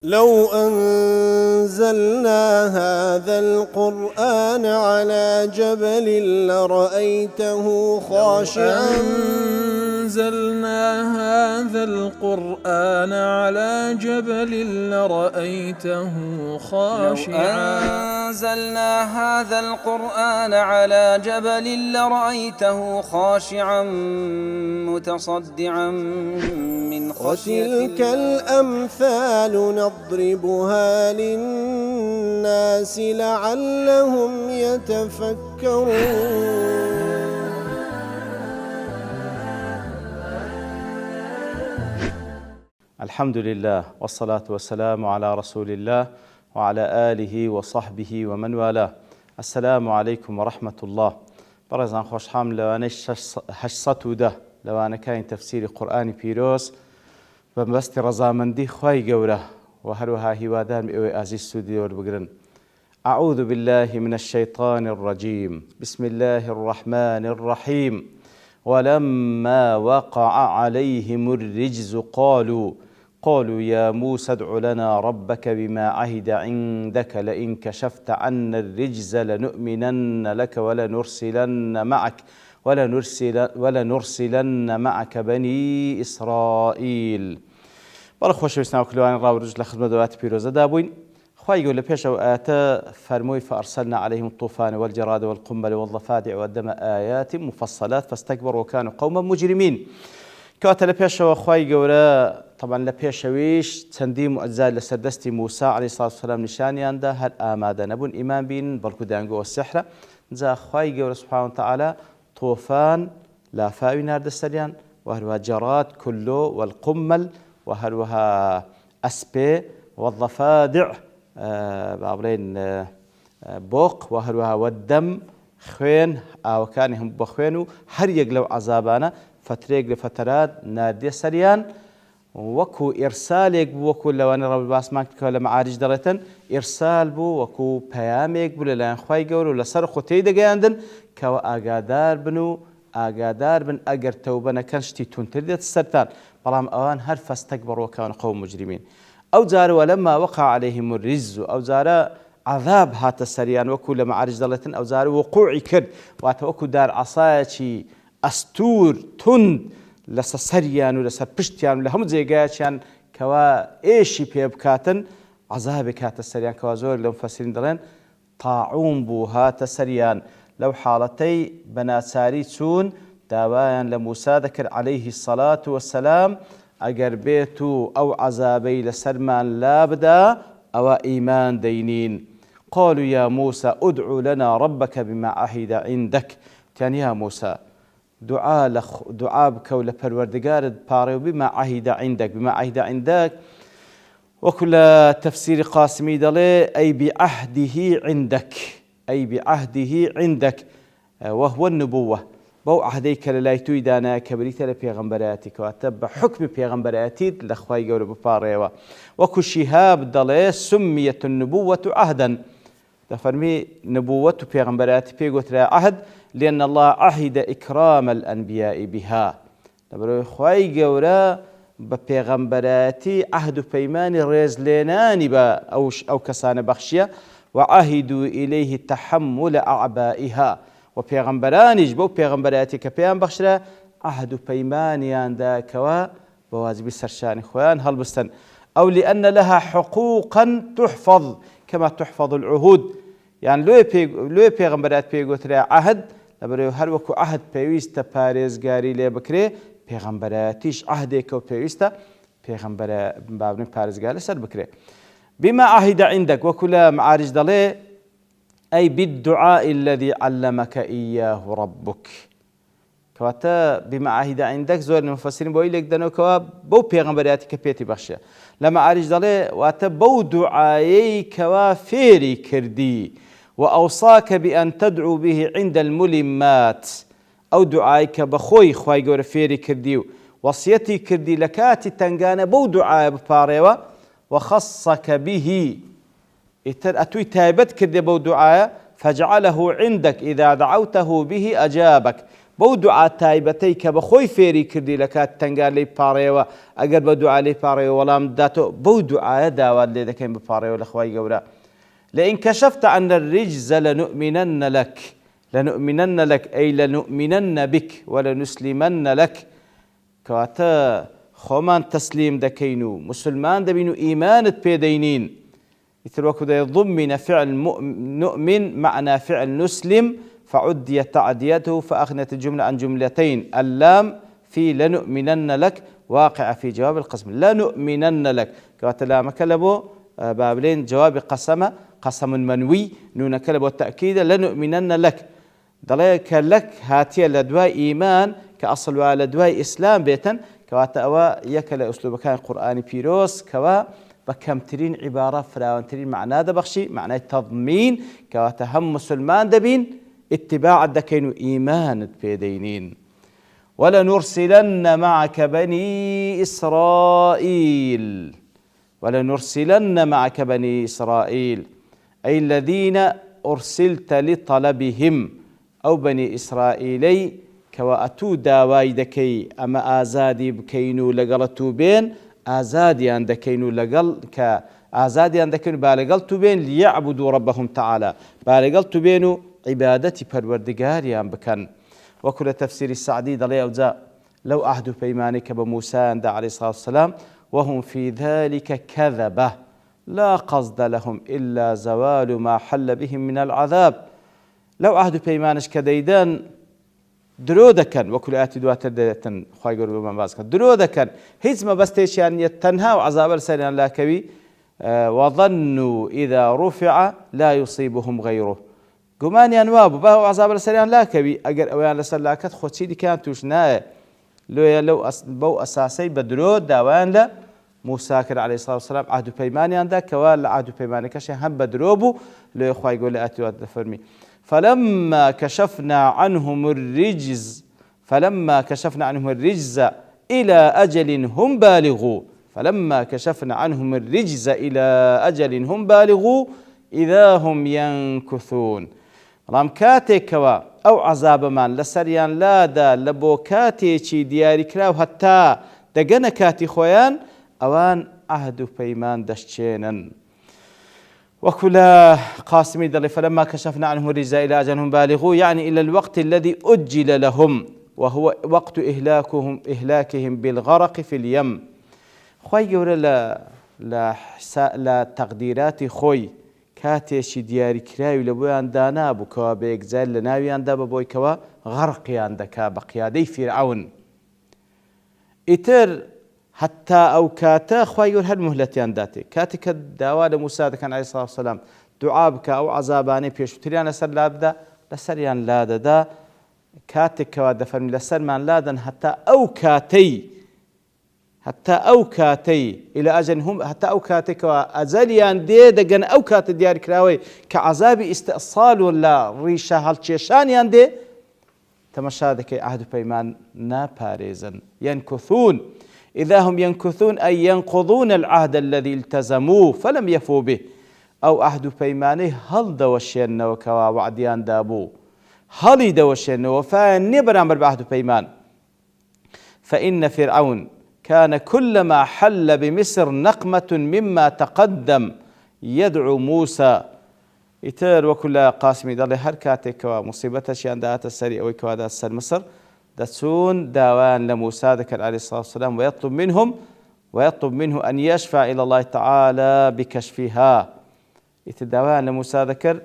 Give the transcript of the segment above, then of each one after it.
لو أنزلنا هذا القرآن على جبل لرأيته خاشعا متصدعا من خشية وتلك الأمثال نضربها للناس لعلهم يتفكرون. الحمد لله والصلاة والسلام على رسول الله وعلى آله وصحبه ومن والاه. السلام عليكم ورحمة الله. برزان خوش حام لواني 810 لوانا كاين تفسير قرآن بيروس بمبست رزامندي خواي قوره وهروها هوادان بإوي آزي السودي والبقرن. أعوذ بالله من الشيطان الرجيم. بسم الله الرحمن الرحيم. ولما وقع عليهم الرجز قالوا يا موسى ادع لنا ربك بما عهد عندك لئن كشفت عنا الرجز لنؤمنن لك ولنرسلن معك بني إسرائيل. بەڵە خۆشەویستان و کلوانی ڕاوردوش لە خزمەت دەوڵاتی پیرۆزەدا بووین. خوای گەورە لە پێشەوە ئاەتە فەرمووی فأرسلنا عليهم الطوفان والجراد والقمل والضفادع والدم آيات مفصلات فاستكبروا وكانوا قوما مجرمين. کەواتە لە پێشەوە خوای گەورە طبعا لە پێشەویش چەندی معجزات لەسەر دەستی موسا عەلەیهی السەڵاتو وەسەلام نیشانیاندا هەر ئامادە نەبوون ئیمان بین بەڵکو دەیانگووە سحرە. جا خوای گەورە سوبحانه وتعالى طوفان لافاوی ناردە سەریان و هەروەها جەراد کلۆ والقمل وهروها أسبي والضفادع بابرين بوق وهروها والدم خوين أو كانهم بخوينو هر يقلو عذابانا فتريق لفترات ناردية سريان وكو إرساليك بو وكو لواني رب الباسمان كولا معارج دريتن إرسال بو وكو بياميك بو للاين خواي قولو لسر خوتي دقاندن كو آقادار بنو ئاگادار بن ئەگەر تەوبە نەکەن شتی تونتر دێت سەرتان بەڵام ئەوان هەر فەستەکبەروا وكانوا قوما مجرمين. ئەو جارە ولما وقع عليهم الرجز ئەو جارە عذاب هاتە سەریان وەکو لە مەعارج دەڵێتن ئەو جارە وقوعی کرد واتە وەکو دار عەسایەکی ئەستور تند لەسەر سەریان و لەسەر پشتیان و لە هەموو جێگایەکیان کەوا ئێشی پێ بکاتن عەزابێک هاتە سەریان کەوا زۆر لە مفەسرین دەڵێن طاعون بوو هاتە سەریان. لو حالتي بناچاری چون داوایان لە موسا دەکرد عەلەیهی الصەلاة وەسەلام ئەگەر بێت و ئەو عەزابەی لەسەرمان لا بدا ئەوە ئیمان دەینین. قالوا يا موسى ادع لنا ربك بما عهد عندك. تیان یا موسى دعا بکە و لە پەروەردگارت پاڕێ بما عهد عندك. بما عهد عندك وكل تفسير قاسمي دەڵێ أي بعهده عندك أي بعهده عندك وهو النبوة. بو عهديك للايتوي دانا كبريت لبيغمبراتك واتب حكم بيغمبراتي لخواي قول بباريوا وكو شهاب دلي سميت النبوة عهدا. تفرمي نبوة بيغمبراتي بيغوت عهد لأن الله عهد إكرام الأنبياء بها. لبرو خواي قول ببيغمبراتي عهد بيمان ريزليناني با أو كسان بخشية وعهدوا إليه تحمل أعبائها. وبيغمبرانيش بو بيغمبراتي كبيان بخشرة عهد بيمانيان داكوا بواجب سرشان خوان هلبستن أو لأن لها حقوقا تحفظ كما تحفظ العهود. يعني لو بيغمبرات بيغوترا عهد لبرو هر وكو عهد بيويستا باريزغاري لي بكري بيغمبراتيش عهدك وبيويستا بيغمبر بابن باريزغاري سر بكري. بما عهد عندك وكل معارج دلي أي بالدعاء الذي علمك إياه ربك. كواتا بما عهد عندك زور المفسرين بوي لك دانو كوا بو بيغمبرياتك بيتي بخشة لما عارج دلي واتا بو دعايي كوا فيري كردي وأوصاك بأن تدعو به عند الملمات. أو دعايك بخوي خواي قور فيري كردي وصيتي كردي لكاتي تنقانا بو دعاي بباريوا وخصك به أتوي تايبت كردي بو دعاء فجعله عندك إذا دعوته به أجابك. بەو دوعا تایبەتەی کە بەخۆی فێری کردی لە کات تەنگار لێی پاڕێەوە ئەگەر بە دوعا لێی پاڕێەوە وەڵام داتەوە بەو دوعایە داوات لێ دەکەین بپاڕێەوە لە خوای گەورە لئن كشفت عنا الرجز لنؤمنن لك لنؤمنن لك أي لنؤمنن بك ولنسلمن لك كواتا خۆمان تەسلیم دەکەین و مسلمان دەبین و ئیمانت پێدەینین ئیتر وەکو ضمن فعل نؤمن معنى فعل نسلم فعدي تعديته فأغنت الجملة عن جملتين اللام في لنؤمنن لك واقع في جواب القسم لنؤمنن لك كواتا لامك لبو بابلين جواب قسم منوي نون كلب والتأكيد لنؤمنن لك دليك لك هاتية لدواء إيمان كأصل ولدواء إسلام بيتا كواتا أوا يكل أسلوب كان قرآني بيروس كوا بكمترين عبارة فراوانترين معنى دبخشي معنى تضمين كواتا هم مسلمان دبين اتباع دكين إيمان بيدينين ولنرسلن معك بني إسرائيل ولنرسلن معك بني إسرائيل أي الذين أرسلت لطلبهم أو بني إسرائيلي كواتو داواي دكي أما آزادي بكينو لقلتو بين آزادي عن دكينو لقل كآزادي عن دكينو بالقلتو بين ليعبدوا ربهم تعالى بالقلتو بينو عبادتي پروردگاري عن بكن وكل تفسير السعدي ضلي أوزاء لو أحد بيمانك بموسى عند عليه الصلاة والسلام وهم في ذلك كذبة لا قصد لهم إلا زوال ما حل بهم من العذاب لو عهد بيمانش كديدان درودكن وكل آيات دواتر ديتن خواهي قرب من بازكن درودكن هيز ما بستيشان يتنها وعذاب السريان لا كوي وظنوا إذا رفع لا يصيبهم غيره قمان ينواب باهو عذاب السريان لا كوي أقر أويان لسلاكت خوتشي دي كانت توشناه لو بو أساسي بدرود داوان لا موسى كر عليه الصلاة والسلام عهد بيماني عندك كوال عهد بيماني كشي هم بدروبو لو إخوة يقول لي أتي فرمي فلما كشفنا عنهم الرجز إلى أجل هم بالغوا فلما كشفنا عنهم الرجز إلى أجل هم بالغوا إذا هم ينكثون رام كاتي كوا أو عذاب من لسريان لا دا لبو كاتي چي دياري كراو حتى دقنا كاتي خويان أوان عهد بيمان دشتشينا وكلا قاسمي دلي فلما كشفنا عنهم الرجز إلى أجلهم بالغوا يعني إلى الوقت الذي أجل لهم وهو وقت إهلاكهم بالغرق في اليم خوي جورا لا تقديرات خوي كاتيشي دياري كراوي لبويان دانا بكوا بيكزال لناويان دابا بوي كوا غرقيان دكا بقيادي فرعون إتر حتى أو كاتا خوايور هالمهلتيان داتي كاتك الدعوة لموسى كان عليه الصلاة والسلام دعابك أو عذاباني بيشو تريان لسر لابدا لسريان لادا دا كاتك كوادا فرمي لسر من لادا حتى أو كاتي إلى أجل هم حتى أو كاتي كوا أزليان دي دقن أو كات ديار كراوي كعذاب استئصال ولا ريشة هالتشيشان ياندي تمشادك عهد بيمان نا باريزن ينكثون إذا هم ينكثون أي ينقضون العهد الذي التزموه فلم يفوا به أو عهد بيمانه هل دوشين وكوا وعديان دابو هل دوشين وفان نبرام بعهد بيمان فإن فرعون كان كلما حل بمصر نقمة مما تقدم يدعو موسى إتر وكل قاسمي ضل حركاتك ومصيبتها شيئا دات السريع وكوادا السر مصر دسون داوان لموسى ذكر عليه الصلاة والسلام ويطلب منه أن يشفع إلى الله تعالى بكشفها يتداوان لموسى ذكر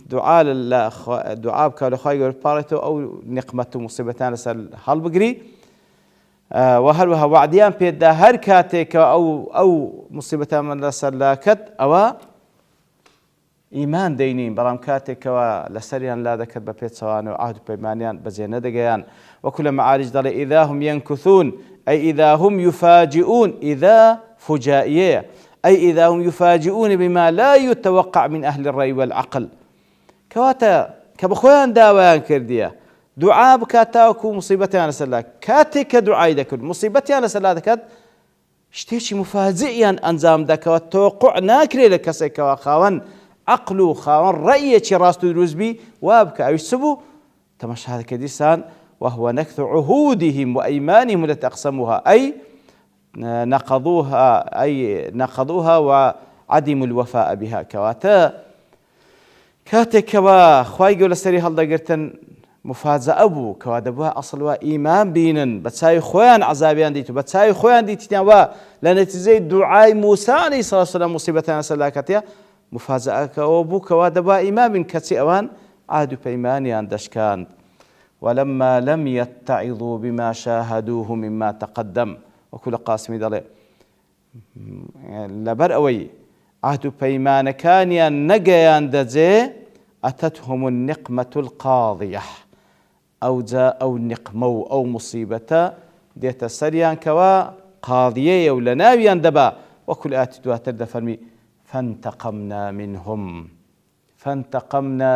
دعاء بكالو خاير بارتو أو نقمة مصيبتان لسر هل بقري وهروها وعديان بيدا هر كاتيك أو مصيبتان من لسر لاكت أو إيمان دينين برام كاتك ولسريان لا ذكر ببيت سوان وعهد بيمانيان بزينة دقيان وكل معارج ضل إذا هم ينكثون أي إذا هم يفاجئون إذا فجائية أي إذا هم يفاجئون بما لا يتوقع من أهل الرأي والعقل كواتا كبخوان داوان كردية دعاء بكاتاوكو مصيبتي أنا سلاك كاتك دعاء دكل مصيبتي أنا سلاك شتيشي مفاجئيا أنزام دك والتوقع ناكري لكسيك وخاوان عقلو خاوان رأيك راستو دروز بي وابك أو السبو تمش هذا كديسان وهو نكث عهودهم وأيمانهم التي أقسموها، أي نقضوها وعدموا الوفاء بها. كاتكوا خواي قول السري هل دقرتن مفاجأة أبو كوادبوا أصلوا إيمان بينن بتساوي خوان عذابيان ديتو بتساوي خوان ديتوا لنتيجة دعاء موسى عليه الصلاة والسلام مصيبتنا سلاكتها مفاجأة كوابو كوادبوا إيمان بين كتي أوان عادوا بإيماني عندش كان. ولما لم يتعظوا بما شاهدوه مما تقدم، وكل قاسم دلي لبرأوي عهد بيمان كان نجيان دزي أتتهم النقمة القاضية أو نقمو أو مصيبة ديت سريان كوا قاضية ولا ناويان دبا. وكل آتدوا ترد فرمي فانتقمنا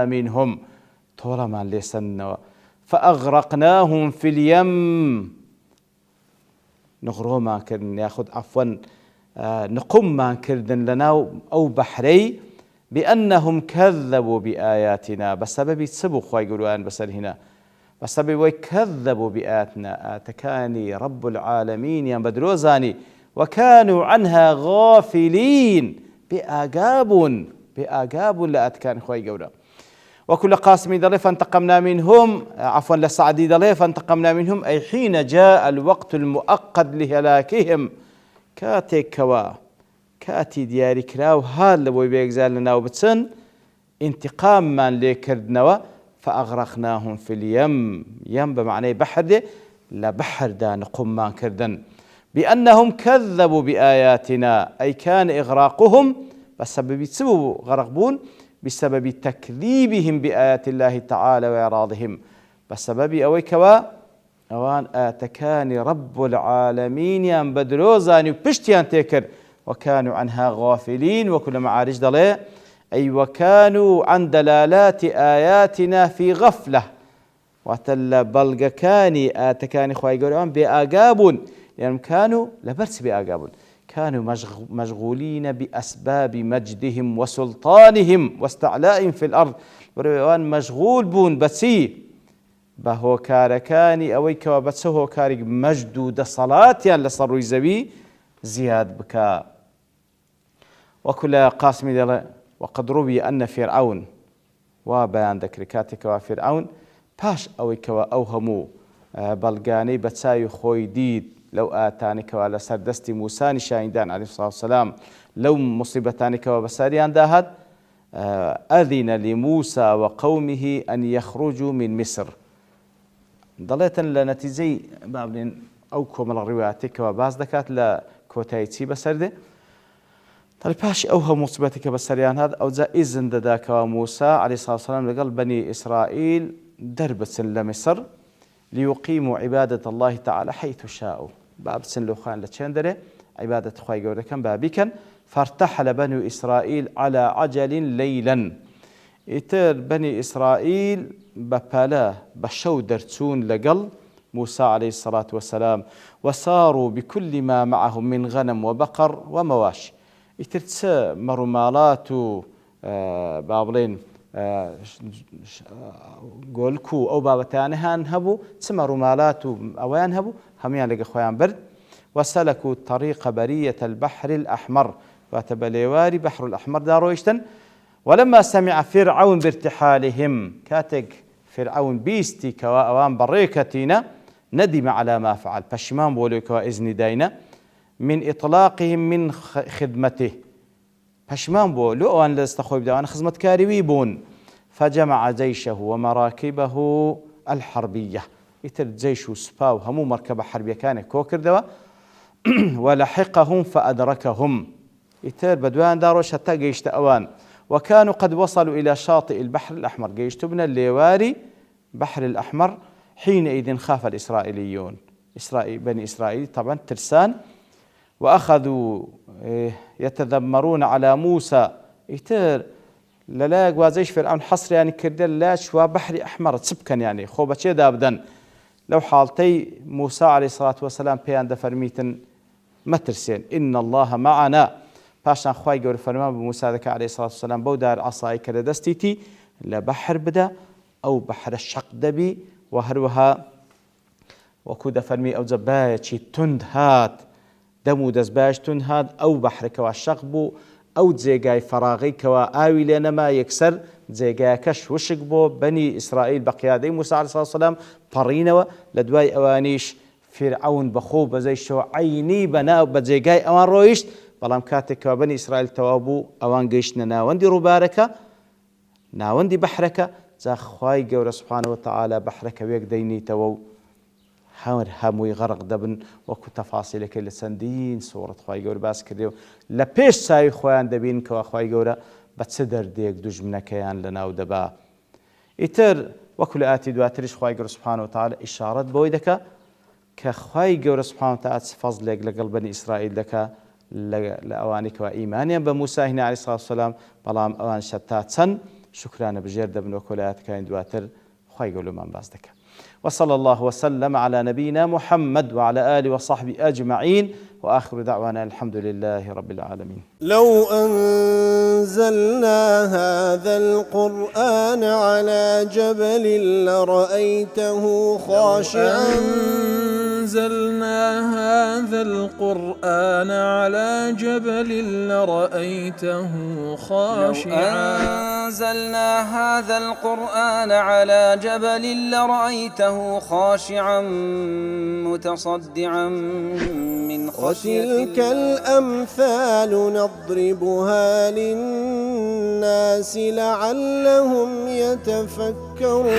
منهم طول ما لسنا فأغرقناهم في اليم. نغرو ما كردن ياخذ عفوا نقم ما كردن لنا أو بحري بأنهم كذبوا بآياتنا بسبب سبو خواي يقولوا أن بسال هنا بسبب وكذبوا بآياتنا آتكاني رب العالمين يا بدروزاني وكانوا عنها غافلين بآقاب لا أتكان خواي يقولوا. وكل قاسم ضلي فانتقمنا منهم عفوا لسعدي ضلي فانتقمنا منهم أي حين جاء الوقت المؤقت لهلاكهم كاتي دياري كراو هال لبوي بيكزال لنا وبتسن انتقام من ليكردنوا فأغرقناهم في اليم. يم بمعنى بحر دي لا بحر دا نقوم ما كردن بأنهم كذبوا بآياتنا أي كان إغراقهم بسبب يتسبوا غرقبون بسبب تكذيبهم بآيات الله تعالى وإعراضهم بسبب أويكوا أوان آتكاني رب العالمين يان بدروزاني وبشتيان تيكر وكانوا عنها غافلين. وكل معارج ضلي أي وكانوا عن دلالات آياتنا في غفلة وتل بلغكاني آتكاني خواهي قولون بآقاب لأنهم كانوا لبرس بآقاب كانوا مشغولين بأسباب مجدهم وسلطانهم واستعلائهم في الأرض وان مشغول بون بسي بهو كاركاني أويك وبتسهو كارك مجدود صلاة لصروا زبي زياد بكاء. وكل قاسم دل وقد روي أن فرعون وبيان ذكركاتك وفرعون باش أويك وأوهموا بلغاني بتسايو خوي ديد لو آتانك وعلى سردست موسى نشاهدان عليه الصلاة والسلام لو مصيبتانك وبساريان داهد أذن لموسى وقومه أن يخرجوا من مصر. ضليتا لنتيجي بابلين أوكم الرواياتك وباز دكات لكوتايتي بسرده طيب باش أوها مصيبتك بساريان هذا أو زا إذن داك موسى عليه الصلاة والسلام لقال بني إسرائيل دربة لمصر ليقيموا عبادة الله تعالى حيث شاءوا باب سن لوخان لتشندره عبادة خواي قولة كان بابيكا فارتحل بني إسرائيل على عجل ليلا. إتر بني إسرائيل ببالا بشو درتون لقل موسى عليه الصلاة والسلام وساروا بكل ما معهم من غنم وبقر ومواشي. إتر تسا مرمالات بابلين قولكو أو بابتاني هانهبو تسمى رمالات أو ينهبو هميان لقى خوان برد. وسلكوا طريق برية البحر الأحمر واتبليواري بحر الأحمر دارويشتن. ولما سمع فرعون بارتحالهم كاتك فرعون بيستي كوا أوان بريكتينا ندم على ما فعل بشمان بوليكوا إذن داينا من إطلاقهم من خدمته بشمان بولو أوان لاستخوي بدوان خدمة كاريويبون فجمع جيشه ومراكبه الحربية. يتر جيش سباو همو مركبة حربية كان كوكر دوا ولحقهم فأدركهم. يتر بدوان داروش حتى جيشت أوان وكانوا قد وصلوا إلى شاطئ البحر الأحمر جيشت بنا الليواري بحر الأحمر. حينئذ خاف الإسرائيليون بني إسرائيل طبعا ترسان وأخذوا يتذمرون على موسى. يتر للاق وازيش فرعون حصر يعني كردل لاش وبحر أحمر تسبكن يعني خوبة دابدن لو حالتي موسى عليه الصلاة والسلام بيان دفرميتن مترسين إن الله معنا باشان خواي قول فرمان بموسى ذكا عليه الصلاة والسلام بودار عصاي كردستيتي لبحر بدا أو بحر الشق دبي وهروها وەکو دەفەرمی ئەو جەبایەکی تند هات دەم و دەستباش تند هات ئەو بەحرەکەوە شەق بوو ئەو جێگای فەراغیکەوە ئاوی لێ نەما یەکسەر جێگایەکەش وشک بۆ بەنی ئیسرائیل بە قیادەی موسا عەلەیهی سەلام پەڕینەوە لە دوای ئەوانیش فرعون بەخۆ بەزەی شەوە عەینی بەناو بە جێگای ئەوان ڕۆیشت بەڵام کاتێکەوە بەنی ئیسرائیل تەواو بوو ئەوان گەیشتنە ناوەندی ڕووبارەکە ناوەندی بەحرەکە جا خوای گەورە سوبحانەهو وتەعالا بەحرەکە وێک دەینیتەوە و هەمووی غەرق دەبن وەکو تەفاسیلەکەی لە چەندین سوورەت خوای گەورە باس کردێ و لە پێش چاوی خۆیان دەبین کەوا خوای گەورە بە چ دەردێک دوژمنەکەیان لەناو دەبا. ئیتر وەکو لە ئاتی دواتریش خوای گەورە سوبحانەهو وتەعالا ئیشارەت بەوەی دەکا کە خوای گەورە سوبحانەهو وتەعالا چ فەزلێک لەگەڵ بەنی ئیسرائیل دەکا لە ئەوانەی کەوا ئیمانیان بە موسا هێنا عەلەیهی سەلام بەڵام ئەوان شەتا چەند شکرانە بژێر دەبن وەکو لە ئاەتەکانی دواتر خوای گەورەمان باس دەکا. وصلى الله وسلم على نبينا محمد وعلى آله وصحبه أجمعين وآخر دعوانا الحمد لله رب العالمين. لو أنزلنا هذا القرآن على جبل لرأيته خاشعا أنزلنا هذا القرآن على جبل لرأيته خاشعا أنزلنا هذا القرآن على جبل لرأيته خاشعا متصدعا من خشية وتلك الأمثال نضربها للناس لعلهم يتفكرون.